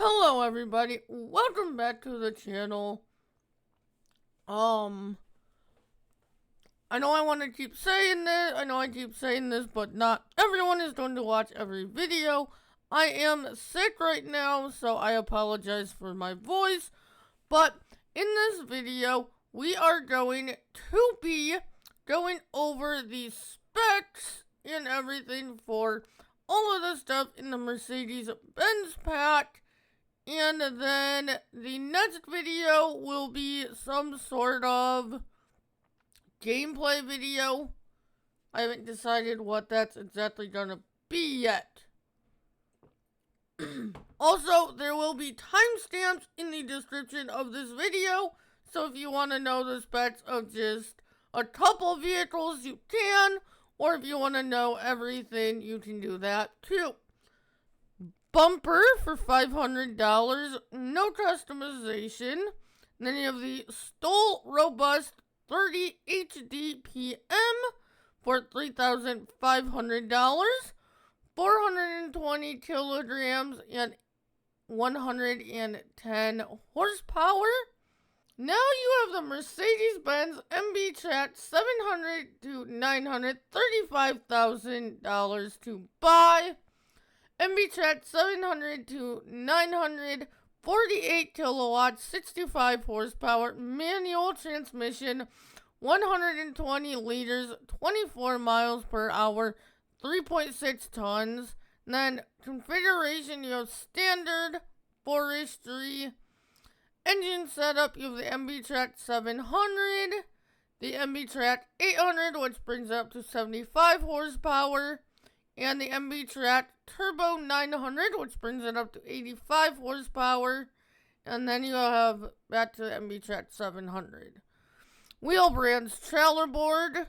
Hello everybody, welcome back to the channel. I know I want to keep saying this, but not everyone is going to watch every video. I am sick right now, so I apologize for my voice, but in this video, we are going to be going over the specs and everything for all of the stuff in the Mercedes-Benz pack. And then the next video will be some sort of gameplay video. I haven't decided what that's exactly gonna be yet. Also, there will be timestamps in the description of this video. So if you want to know the specs of just a couple vehicles, you can. Or if you want to know everything, you can do that too. Bumper for $500, no customization. And then you have the Stoll Robust 30 HDPM for $3,500, 420 kilograms and 110 horsepower. Now you have the Mercedes-Benz MB-trac 700 to 900, $35,000 to buy. MB-trac 700 to 900, 48 kilowatts, 65 horsepower, manual transmission, 120 liters, 24 miles per hour, 3.6 tons. And then configuration, you have standard, forestry. Engine setup, you have the MB-trac 700, the MB-trac 800, which brings it up to 75 horsepower. And the MB-trac Turbo 900, which brings it up to 85 horsepower. And then you have back to the MB-trac 700. Wheel brands, trailer board.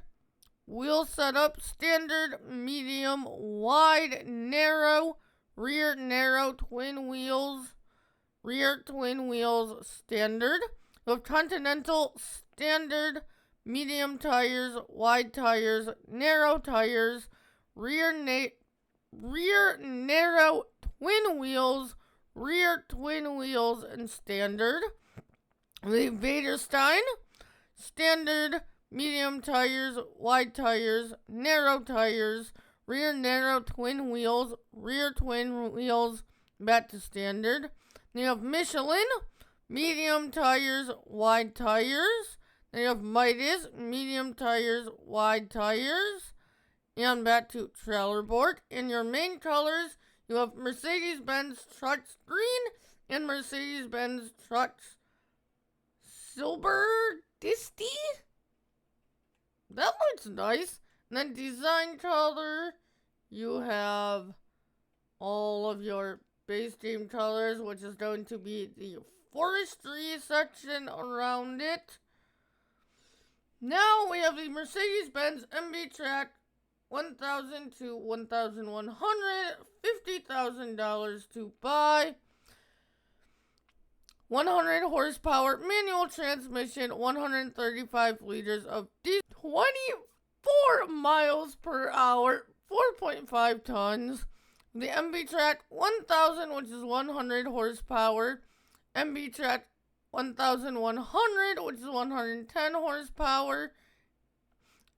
Wheel setup, standard, medium, wide, narrow, rear narrow, twin wheels. Rear twin wheels, standard. You have Continental, standard, medium tires, wide tires, narrow tires. Rear narrow twin wheels, rear twin wheels, and standard. The Vaderstein, standard, medium tires, wide tires, narrow tires, rear narrow twin wheels, rear twin wheels, back to standard. Then you have Michelin, medium tires, wide tires. Then you have Midas, medium tires, wide tires. And back to trailer board. In your main colors, you have Mercedes-Benz Trucks Green and Mercedes-Benz Trucks Silver Disty. That looks nice. And then design color, you have all of your base theme colors, which is going to be the forestry section around it. Now we have the Mercedes-Benz MB-trac 1,000 to 1,100, $50,000 to buy. 100 horsepower, manual transmission, 135 liters of diesel, 24 miles per hour, 4.5 tons. The MB-trac 1,000, which is 100 horsepower. MB-trac 1,100, which is 110 horsepower.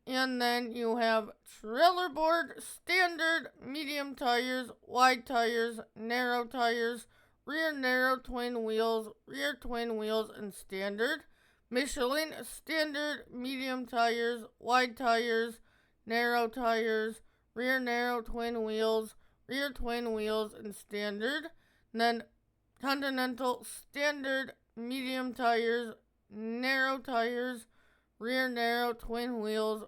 And then you have trailer board, standard, medium tires, wide tires, narrow tires, rear narrow twin wheels, and standard. Michelin, standard, medium tires, wide tires, narrow tires, rear narrow twin wheels, and standard. And then Continental, standard, medium tires, narrow tires, rear narrow twin wheels,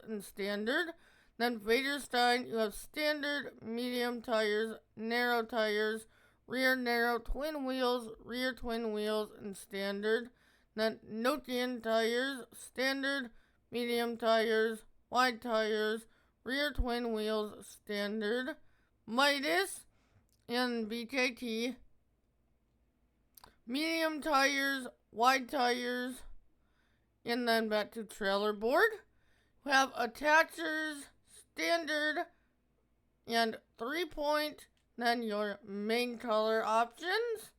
and standard. Then Vaderstein, you have standard, medium tires, narrow tires, rear narrow twin wheels, and standard. Then Nokian tires, standard, medium tires, wide tires, rear twin wheels, standard. Midas and BKT, medium tires, wide tires. And then back to trailer board. We have attachers, standard, and 3.9 then your main color options.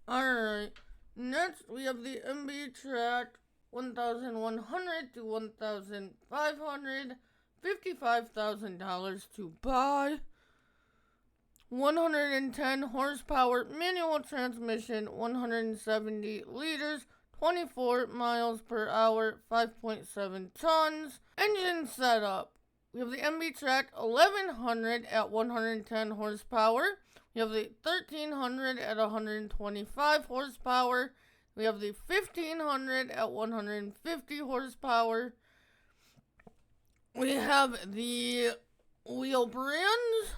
Alright, next we have the MB-trac 1100 to 1500, $55,000 to buy. 110 horsepower manual transmission, 170 liters, 24 miles per hour, 5.7 tons. Engine setup. We have the MB-trac 1100 at 110 horsepower. We have the 1300 at 125 horsepower. We have the 1500 at 150 horsepower. We have the wheel brands.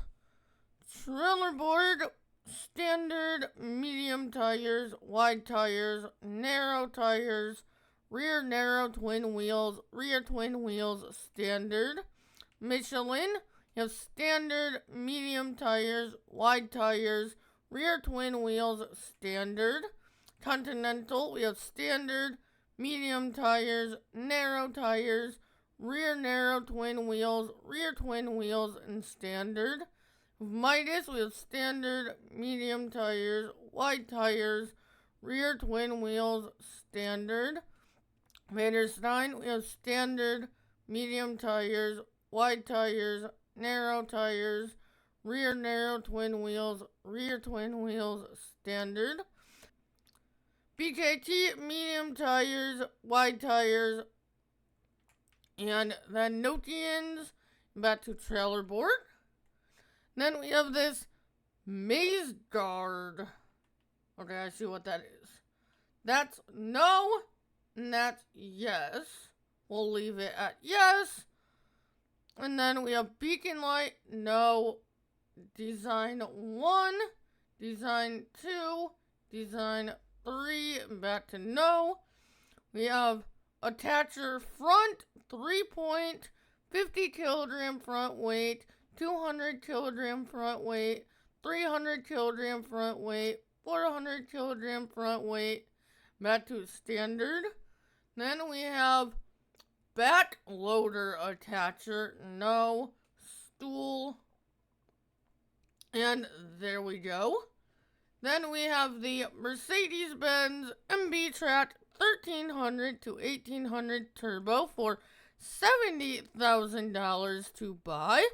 Trailer board, standard, medium tires, wide tires, narrow tires, rear narrow twin wheels, standard. Michelin, you have standard, medium tires, wide tires, rear twin wheels, standard. Continental, we have standard, medium tires, rear narrow twin wheels, and standard. Midas, we have standard, medium tires, wide tires, rear twin wheels, standard. Vaderstein, we have standard, medium tires, wide tires, narrow tires, rear narrow twin wheels, standard. BKT, medium tires, wide tires, and then Nokians, back to trailer board. Then we have this maze guard. Okay, I see what that is. That's no, and that's yes. We'll leave it at yes. And then we have beacon light, no. Design 1, design 2, design 3, back to no. We have attacher front, 3.50 kilogram front weight, 200 kilogram front weight, 300 kilogram front weight, 400 kilogram front weight, back to standard. Then we have back loader attacher, no. Stool, and there we go. Then we have the Mercedes-Benz MB-trac 1300 to 1800 turbo for $70,000 to buy.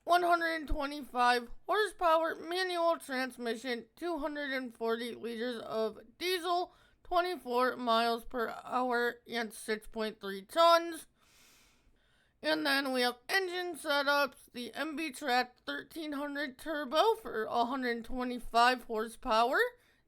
125 horsepower manual transmission, 240 liters of diesel, 24 miles per hour, and 6.3 tons. And then we have engine setups, the MB-trac 1300 turbo for 125 horsepower,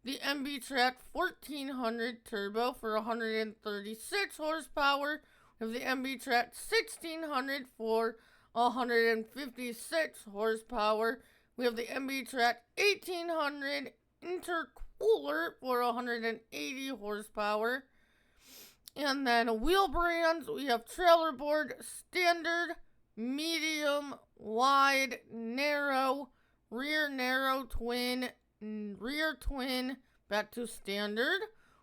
the MB-trac 1400 turbo for 136 horsepower, we have the MB-trac 1600 for 156 horsepower. We have the MB-trac 1800 intercooler for 180 horsepower. And then wheel brands, we have trailer board, standard, medium, wide, narrow, rear narrow twin, rear twin, back to standard.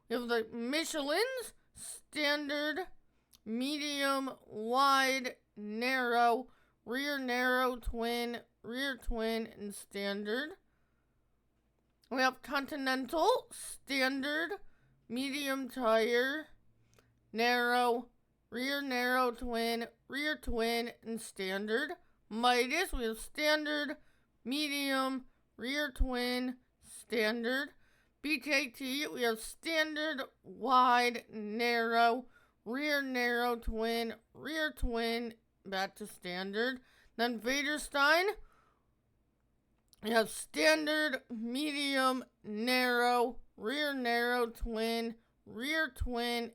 We have the Michelin's, standard, medium, wide, narrow, rear narrow twin, and standard. We have Continental, standard, medium tire, narrow, rear narrow twin, and standard. Midas, we have standard, medium, rear twin, standard. BKT, we have standard, wide, narrow, rear narrow twin, back to standard. Then Vaderstein, we have standard, medium, narrow, rear narrow twin,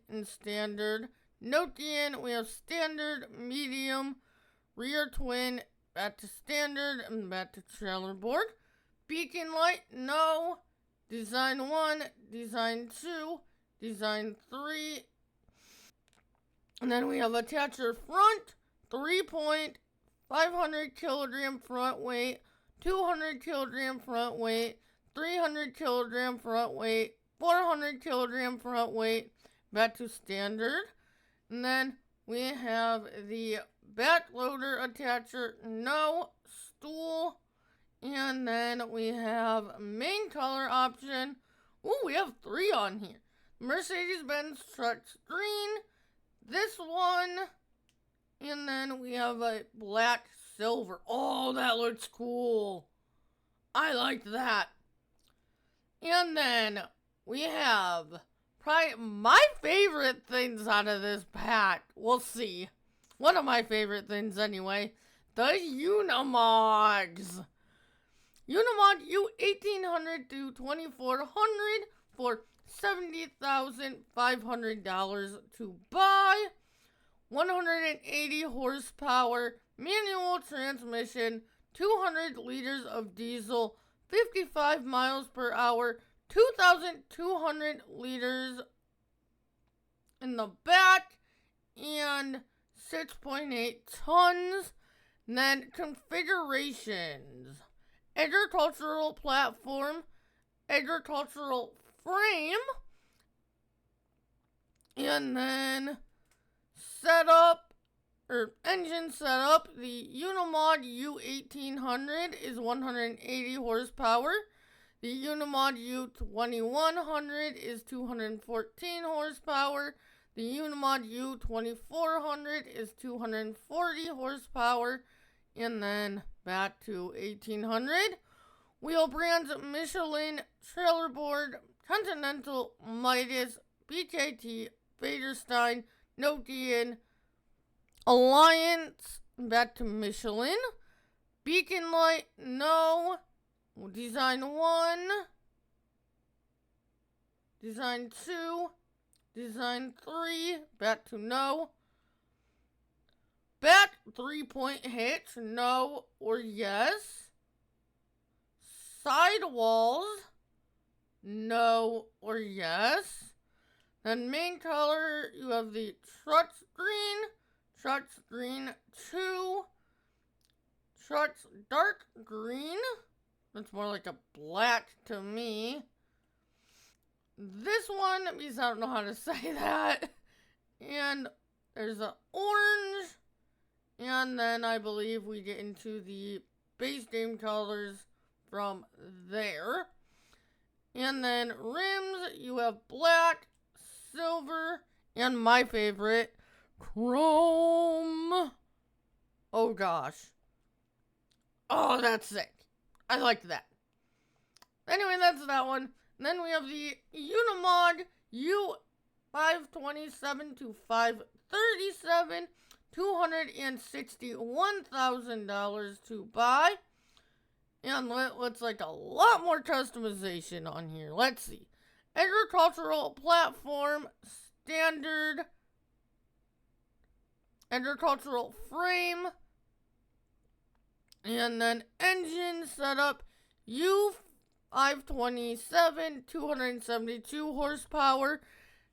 and standard. Nokian, we have standard, medium, rear twin, back to standard, and back to trailer board. Beacon light, no. Design 1, design 2, design 3. And then we have attacher front, 3.500 kilogram front weight, 200 kilogram front weight, 300 kilogram front weight, 400 kilogram front weight, back to standard. And then we have the back loader attacher, no. Stool, And then we have main color option. Ooh, we have 3 on here. Mercedes-Benz truck green, this one, and then we have a black silver. Oh, that looks cool. I like that. And then we have probably my favorite things out of this pack. We'll see. One of my favorite things anyway. The Unimogs. Unimog U 1800 to 2400 for $70,500 to buy. 180 horsepower, manual transmission, 200 liters of diesel, 55 miles per hour, 2,200 liters in the back, and 6.8 tons. And then configurations. Agricultural platform, agricultural frame, and then setup, or engine setup. The Unimog U 1800 is 180 horsepower. The Unimog U 2100 is 214 horsepower. The Unimog U 2400 is 240 horsepower. And then back to 1800. Wheel brands: Michelin, Trailer Board, Continental, Midas, BKT, Faderstein, Nokian, Alliance, back to Michelin. Beacon light, no. Design 1. Design 2. Design 3, back to no. Back 3-point hitch, no or yes. Sidewalls, no or yes. Then main color, you have the Trucks Green 2, Trucks Dark Green. That's more like a black to me. This one, because I don't know how to say that. And there's an orange. And then I believe we get into the base game colors from there. And then rims, you have black, silver, and my favorite, chrome. Oh gosh. Oh, that's sick. I like that. Anyway, that's that one. And then we have the Unimog U 527 to 537. $261,000 to buy. And let's like a lot more customization on here. Let's see. Agricultural platform, standard. Agricultural frame. And then engine setup. U527, 272 horsepower.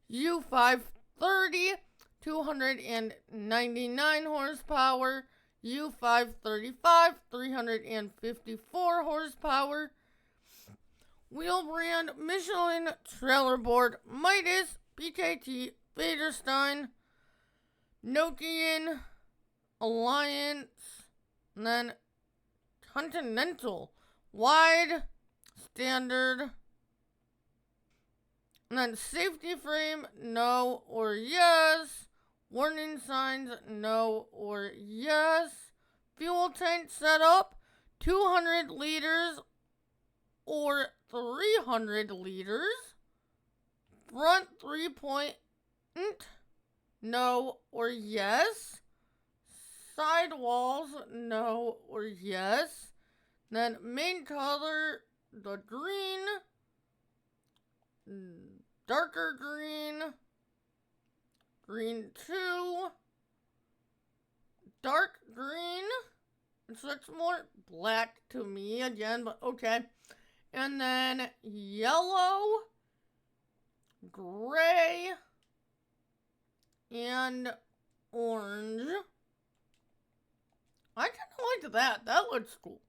U530. 299 horsepower, U535, 354 horsepower. Wheel brand: Michelin, Trailer Board, Midas, BKT, Faderstein, Nokian, Alliance, and then Continental, wide, standard. And then safety frame, no or yes. Warning signs, no or yes. Fuel tank setup, 200 liters or 300 liters. Front 3-point, no or yes. Sidewalls, no or yes. Then main color, the green, darker green, green 2, dark green, so it's more black to me again, but okay. And then yellow, gray, and orange. I kind of like that. That looks cool.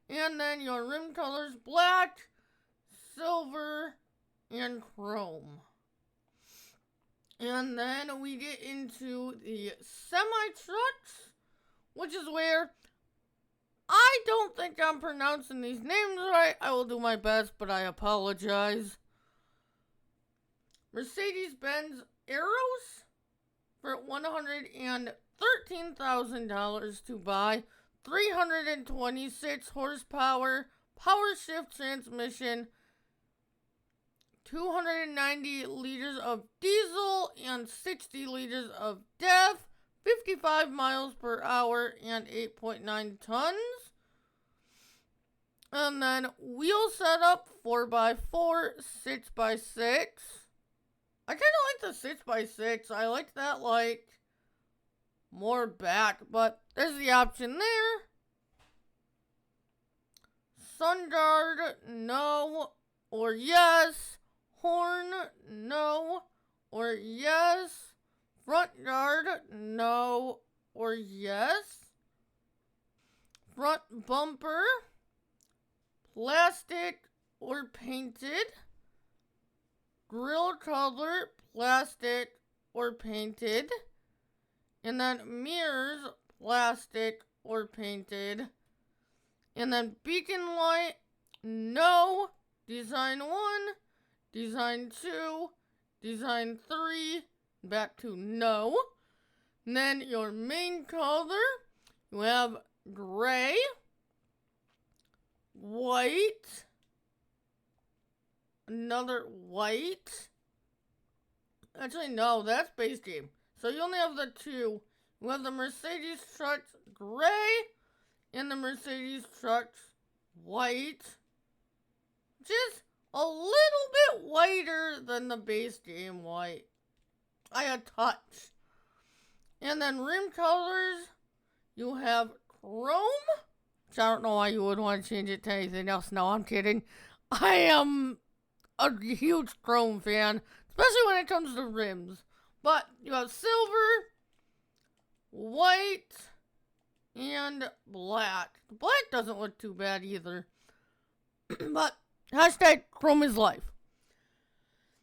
And then your rim colors: black, silver, and chrome. And then we get into the semi-trucks, which is where I don't think I'm pronouncing these names right. I will do my best, but I apologize. Mercedes-Benz Arocs for $113,000 to buy. 326 horsepower, power shift transmission, 290 liters of diesel and 60 liters of DEF, 55 miles per hour and 8.9 tons. And then wheel setup 4x4, 6x6. I kind of like the 6x6. I like that, like, more back, but there's the option there. Sun guard, no or yes. Horn, no or yes. Front guard, no or yes. Front bumper, plastic or painted. Grill color, plastic or painted. And then mirrors, plastic or painted. And then beacon light, no. Design 1, design 2, design 3, back to no. And then your main color, you have gray, white, another white. Actually, no, that's base game. So you only have the two. You have the Mercedes-Truck gray and the Mercedes-Truck white. Just a little bit whiter than the base game white. A touch. And then rim colors, you have chrome. Which I don't know why you would want to change it to anything else. No, I'm kidding. I am a huge chrome fan, especially when it comes to rims. But you have silver, white, and black. The black doesn't look too bad either. But hashtag chrome is life.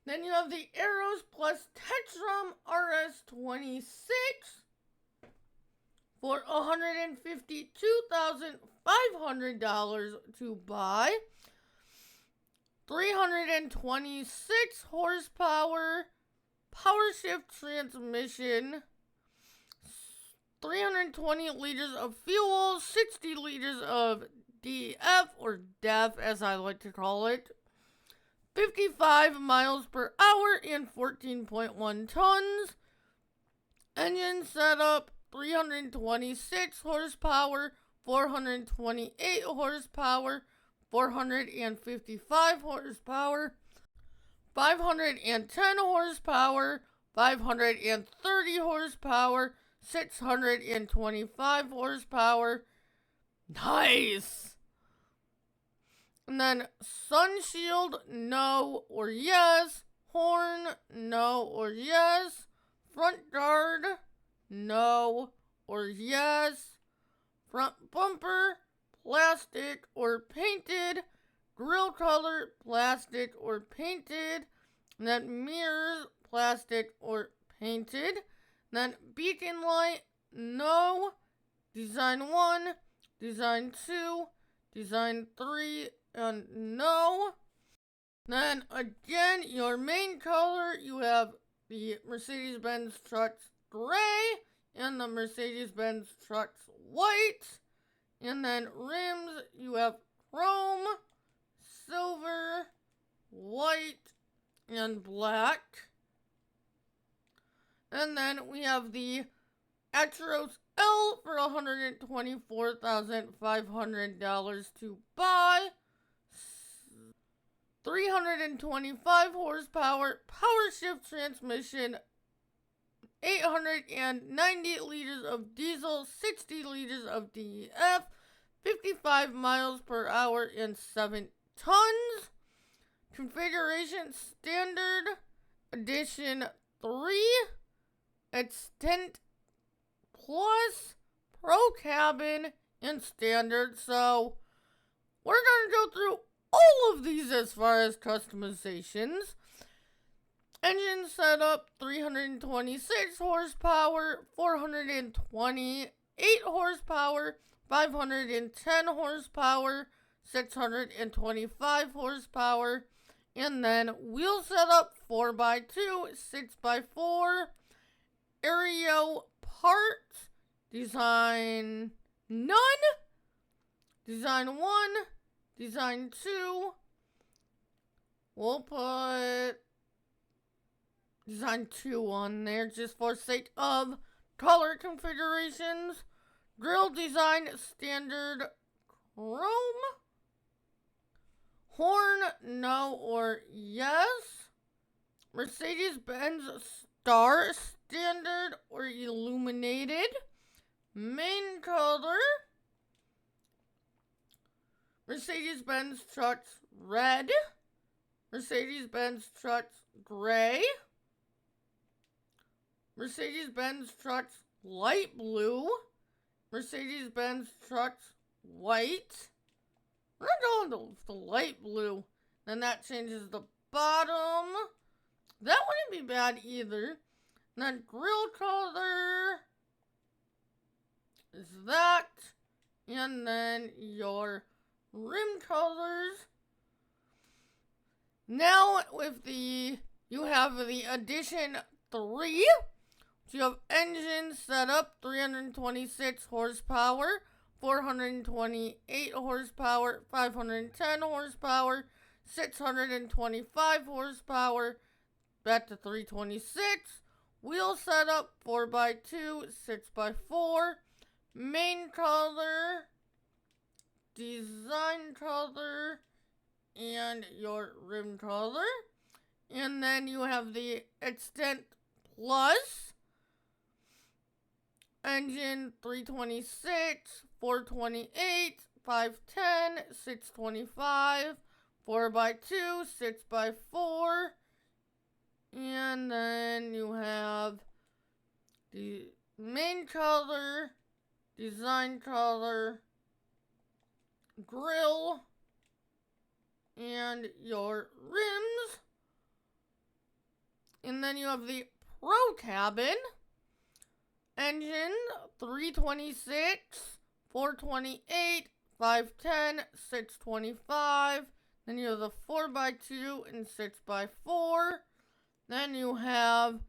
Then you have the Aeros plus TECTRUM RS26 for $152,500 to buy. 326 horsepower, power shift transmission, 320 liters of fuel, 60 liters of DF or DEF as I like to call it, 55 miles per hour and 14.1 tons. Engine setup 326 horsepower, 428 horsepower, 455 horsepower, 510 horsepower, 530 horsepower, 625 horsepower. Nice! And then sun shield, no or yes. Horn, no or yes. Front guard, no or yes. Front bumper, plastic or painted. Grill color, plastic or painted. And then mirrors, plastic or painted. And then beacon light, no. Design 1, design 2, design 3, and no. Then again, your main color, you have the Mercedes-Benz Trucks gray and the Mercedes-Benz Trucks white. And then rims, you have chrome, silver, white, and black. And then we have the Actros L for $124,500 to buy. 325 horsepower, power shift transmission, 890 liters of diesel, 60 liters of DEF, 55 miles per hour, and 7 tons. Configuration standard, edition 3, extent plus, pro cabin, and standard. So we're going to go through all of these as far as customizations. Engine setup 326 horsepower, 428 horsepower, 510 horsepower, 625 horsepower. And then wheel setup 4x2, 6x4. Aero parts, design none, design 1, design 2. We'll put design 2 on there just for sake of color configurations. Grill design standard chrome. Horn no or yes. Mercedes-Benz star standard or illuminated. Main color. Mercedes-Benz trucks red. Mercedes-Benz trucks gray. Mercedes-Benz trucks light blue. Mercedes-Benz trucks white. We're not going to the light blue. Then that changes the bottom. That wouldn't be bad either. And then grill color is that. And then your rim colors. Now with you have the Edition 3. So you have engine setup 326 horsepower, 428 horsepower, 510 horsepower, 625 horsepower, back to 326. Wheel setup 4x2, 6x4. Main color, design color, and your rim color. And then you have the Extent Plus. Engine 326, 428, 510, 625, 4x2, 6x4. And then you have the main color, design color, grill, and your rims. And then you have the Pro Cabin. Engine 326, 428, 510, 625. Then you have the 4x2 and 6x4. Then you have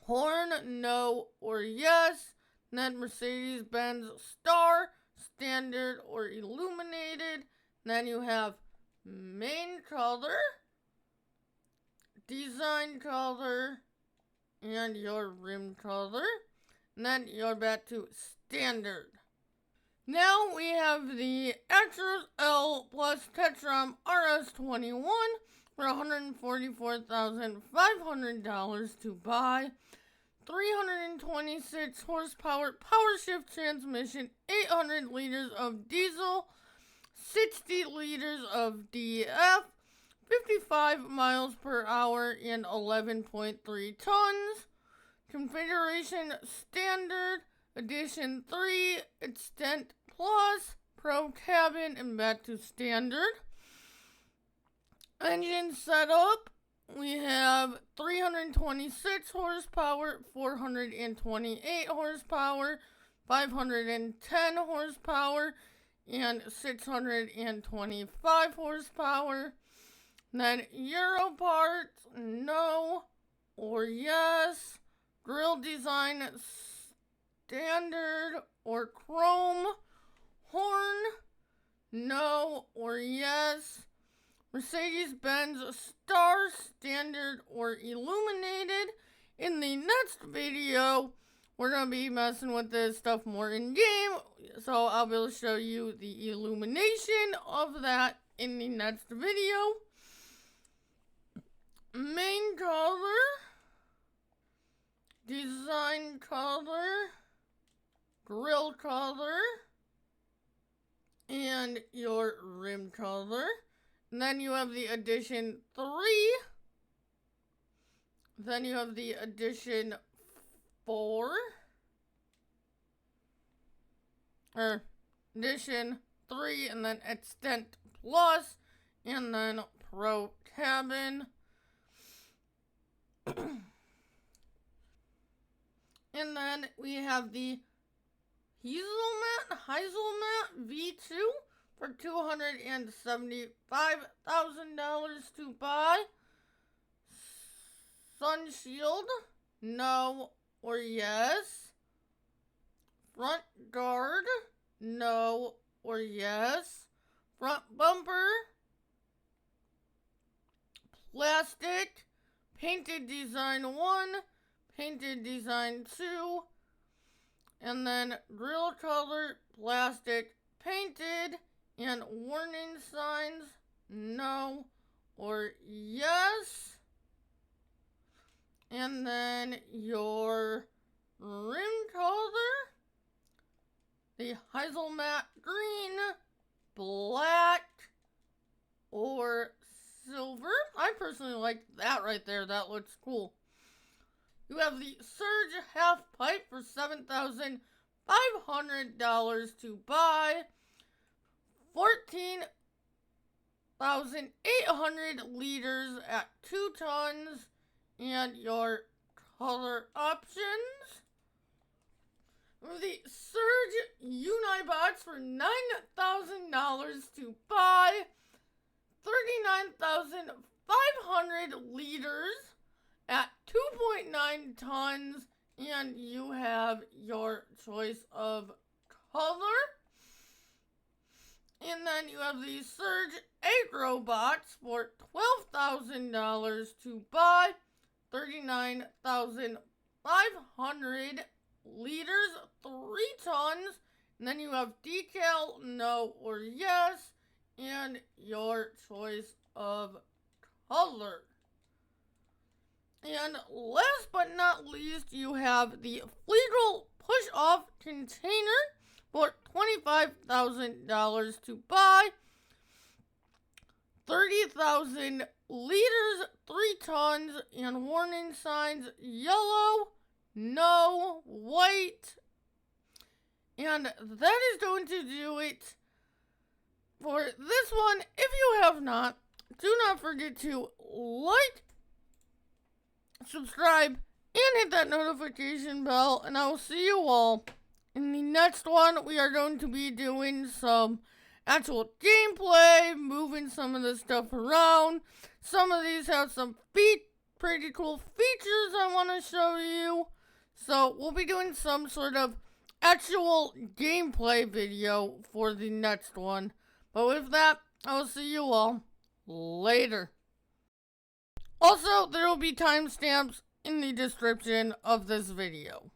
horn, no or yes. And then Mercedes-Benz star, standard or illuminated. Then you have main color, design color, and your rim color. And then you're back to standard. Now we have the Actros L plus TECTRUM RS21 for $144,500 to buy. 326 horsepower power shift transmission, 800 liters of diesel, 60 liters of DF, 55 miles per hour, and 11.3 tons. Configuration standard, Edition 3, Extent Plus, Pro Cabin, and back to standard. Engine setup, we have 326 horsepower, 428 horsepower, 510 horsepower, and 625 horsepower. Then Euro parts, no or yes. Grill design, standard or chrome. Horn, no or yes. Mercedes-Benz star, standard or illuminated. In the next video, we're going to be messing with this stuff more in game. So I'll be able to show you the illumination of that in the next video. Main color, design color, grill color, and your rim color. And then you have the Edition 3. Then you have the Edition 4. Or Edition 3, and then Extent Plus, and then Pro Cabin. And then we have the Heizotruck V2 for $275,000 to buy. Sun shield, no or yes. Front guard, no or yes. Front bumper, plastic, painted design 1, painted design 2, and then grill color, plastic, painted, and warning signs, no or yes. And then your rim color, the Heizotruck green, black, or silver. I personally like that right there. That looks cool. You have the Sirch Halfpipe for $7,500 to buy. 14,800 liters at 2 tons. And your color options. The Sirch UNI-Box for $9,000 to buy. 39,500 liters at 2.9 tons. And you have your choice of color. And then you have the Sirch AGRO-Box for $12,000 to buy. 39,500 liters, 3 tons. And then you have decal, no or yes, and your choice of color. And last but not least, you have the Fliegl push-off container for $25,000 to buy. 30,000 liters, 3 tons, and warning signs yellow, no, white. And that is going to do it for this one. If you have not, do not forget to like, subscribe, and hit that notification bell. And I will see you all in the next one. We are going to be doing some actual gameplay, moving some of this stuff around. Some of these have some pretty cool features I want to show you. So we'll be doing some sort of actual gameplay video for the next one. But with that, I will see you all later. Also, there will be timestamps in the description of this video.